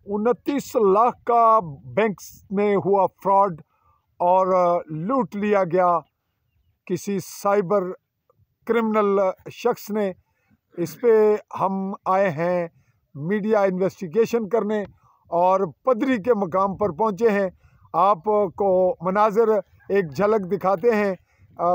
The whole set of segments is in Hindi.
29 लाख का बैंक में हुआ फ्रॉड और लूट लिया गया किसी साइबर क्रिमिनल शख्स ने। इस पे हम आए हैं मीडिया इन्वेस्टिगेशन करने और पदरी के मकाम पर पहुंचे हैं। आपको मनाज़र एक झलक दिखाते हैं।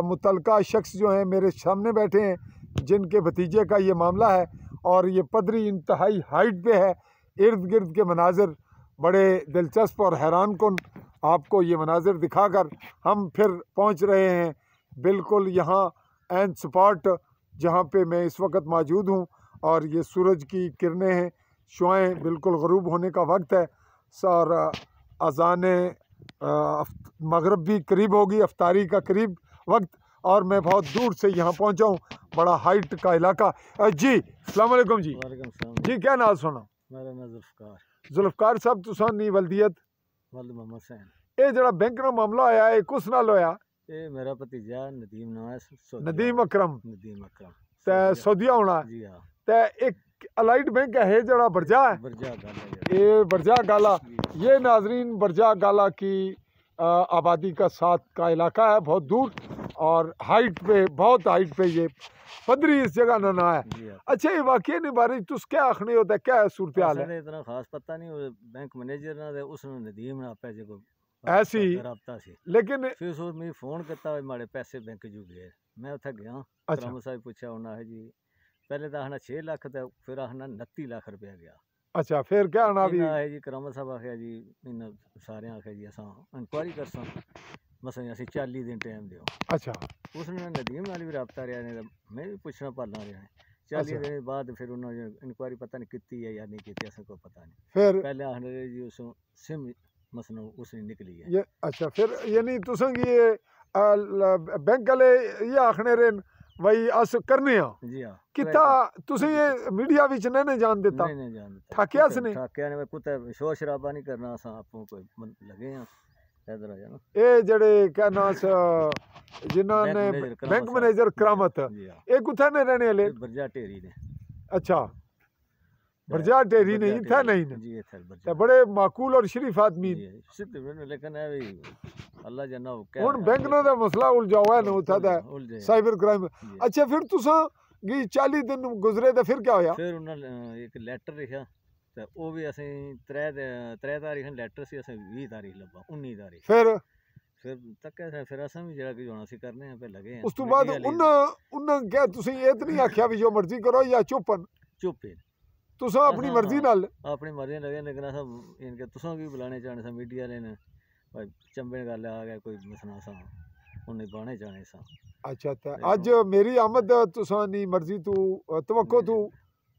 मुतलका शख्स जो हैं मेरे सामने बैठे हैं, जिनके भतीजे का ये मामला है और ये पदरी इंतहाई हाइट पे है। इर्द गिर्द के मनाज़र बड़े दिलचस्प और हैरान कुन। आपको ये मनाज़र दिखाकर हम फिर पहुंच रहे हैं बिल्कुल यहाँ एन स्पॉट जहाँ पे मैं इस वक्त मौजूद हूँ और ये सूरज की किरणें हैं, शुआएँ, बिल्कुल ग़रूब होने का वक्त है और अज़ान मगरिब भी करीब होगी, अफ्तारी का करीब वक्त, और मैं बहुत दूर से यहाँ पहुँचा हूँ। बड़ा हाइट का इलाका। जी अस्सलाम वालेकुम जी। जी क्या नाम सुना? मेरा नाम जुल्फ़कार। जुल्फ़कार साहब तुसां नी वल्दियत वल्द मोहम्मद हुसैन। ये जड़ा बैंक का मामला आया है कुस नाल होया? ये मेरा भतीजा नदीम नाम है। नदीम अकरम ते सऊदिया होना जी हाँ। ते एक अलाइड बैंक है जड़ा बरजा है, बरजा गाला ये बरजा गाला। ये नाजरीन बरजा गाला की आबादी का साथ का इलाका है, बहुत दूर और हाइट पे, बहुत हाइट पे ये पदरी इस जगह ना ना है। अच्छा ये वाकई ने बारे तुस क्या आखने होता है, क्या सूरत हाल है? इतना खास पता नहीं, बैंक मैनेजर ना उसने नदीम ना पे जो ऐसी रबता सी, लेकिन फिर उस मैं फोन करता माड़े पैसे बैंक जू गए। मैं उठा गया। अच्छा करम साहब पूछा उन्हें है जी, पहले तो आखना 6 लाख था, फिर आखना 29 लाख रुपया गया। अच्छा फिर क्या आना भी है जी? करम साहब आखिया जी इन सारे आखिया जी असा इंक्वायरी करसा, मसला असी 40 दिन टाइम दियो। अच्छा उसने नदीम नाल भी रबता रहा ने, मैं भी पूछना पालना रहा है। 40 दिन बाद फिर उन्होंने इंक्वायरी पता नहीं की है या नहीं की, ऐसा कोई पता नहीं। फिर पहले आखने जी उस सिम मसला उसने निकली है ये। अच्छा फिर यानी तुसें ये बैंक वाले ये आखने रेन भाई अस करने आ जी हाँ किता तुसें ये मीडिया विच नहीं जान देता? नहीं जान देता। ठाकिया ने ठाकिया ने कुत्ते शोर शराबा नहीं करना, अस आपको कोई लगे हैं इधर आ जाना। ये जड़े क्या नाम जिन्होंने बैंक मैनेजर करामत ये कुत्थे ने रहने वाले? बरजा टेरी ने। अच्छा बरजा टेरी नहीं था नहीं जी ते बड़े माकूल और शरीफ आदमी लेकिन है भी अल्लाह जन्ना हुन बैंक ना दा मसला उलझावा है ना उठा दा साइबर क्राइम। अच्छा फिर तुसा 40 दिन गुजरे तो फिर क्या होया? फिर उन्होंने एक लेटर लिखा ते ओ भी असें 3 तारीख लेटर सी, असें 20 तारीख लब्बा 19 तारीख। फिर तक फिर असें भी जेड़ा कि होना सी करने पे लगे हैं। उस तो बाद उन्ना क्या तुसी ये तो नहीं आखिया भी जो मर्जी करो या चुप तुसा अपनी मर्जी नाल? अपनी मर्जी लगे, लेकिन अस इनके तुसा भी बुलाने चाहने सा, मीडिया ने भाई चंबे गल आ गया कोई मसला सा उन्हें बाने चाहने सा। अच्छा तो आज मेरी आमद तुसा नी मर्जी तू तवक्को तू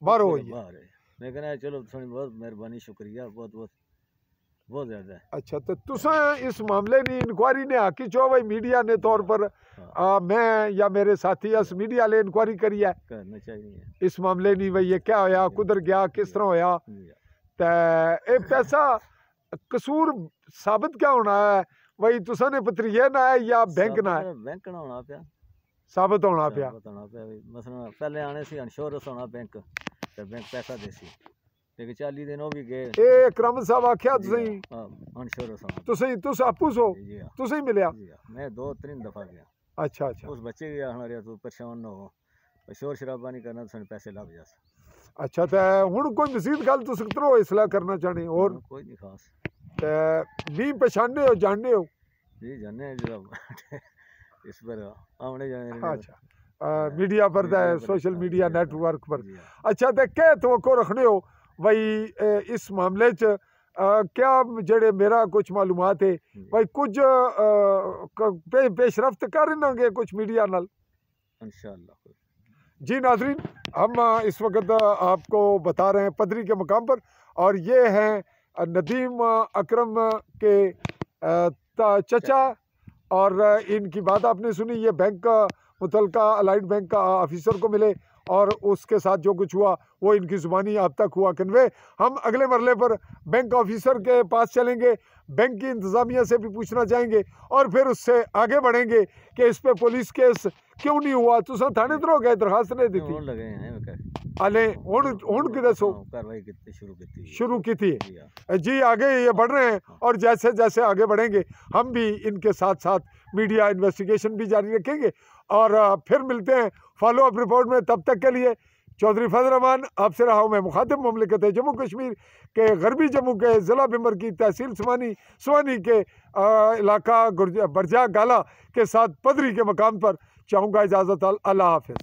बाहर हो बाहर है, लेकिन चलो थोड़ी बहुत मेहरबानी, शुक्रिया बहुत बहुत बहुत ज्यादा है। अच्छा तो तुसा इस मामले नी इंक्वायरी ने आकी चो भाई मीडिया ने तौर पर मैं या मेरे साथी अस मीडिया ले इंक्वायरी करी है करना चाहिए इस मामले नी भाई ये क्या होया, कुधर गया, किस तरह होया, ते ए पैसा कसूर साबित क्या होना है भाई तुसा ने पत्रिये ना है या बैंक ना है? बैंक ना होना पिया, साबित होना पिया। मसला पहले आने सी इंश्योरेंस होना बैंक ते बैंक पैसा देसी, लेकिन 40 दिन हो भी गए। ए क्रम साहब आख्या तुसी इंश्योरेंस होना तुस आपू सो तुसी मिलया? मैं 2-3 दफा गया। अच्छा अच्छा उस बच्चे की आखना रहा तू परेशान ना हो, शोर शराबा नहीं करना, तुम पैसे लग जा। अच्छा तो हुन कोई मजीद गल तुस कितरो इसला करना चाहने? और कोई नहीं खास भी पहचानने हो, जानने हो? जी जानने इस पर आने जाने। अच्छा मीडिया पर सोशल मीडिया नेटवर्क पर। अच्छा तो क्या तवक्को रखने हो भाई इस मामले च? क्या जड़े मेरा कुछ मालूमात है भाई कुछ पेशरफ्त कर लेंगे कुछ मीडिया नाल इंशाअल्लाह। जी नाजरीन हम इस वक्त आपको बता रहे हैं पदरी के मकाम पर, और ये हैं नदीम अकरम के चचा, और इनकी बात आपने सुनी। ये बैंक का मुतलका अलाइड बैंक का ऑफिसर को मिले और उसके साथ जो कुछ हुआ वो इनकी ज़ुबानी आप तक हुआ कन्वे। हम अगले मरले पर बैंक ऑफिसर के पास चलेंगे, बैंक की इंतज़ामिया से भी पूछना चाहेंगे और फिर उससे आगे बढ़ेंगे कि इस पे पुलिस केस क्यों नहीं हुआ। तुम थाने तो गए दरखास्त नहीं दी थी अले हुण कि दसो कार्रवाई शुरू की थी जी। आगे ये बढ़ रहे हैं और जैसे जैसे आगे बढ़ेंगे हम भी इनके साथ साथ मीडिया इन्वेस्टिगेशन भी जारी रखेंगे और फिर मिलते हैं फॉलो अप रिपोर्ट में। तब तक के लिए चौधरी फजल रहमान आपसे रहा हूँ मैं, मुखातिब मुमलिकत जम्मू कश्मीर के गरबी जम्मू के ज़िला बिम्बर की तहसील सुवानी के इलाका बरजा गाला के साथ पदरी के मकाम पर चाहूँगा इजाज़त। अल्लाह हाफ़िज़।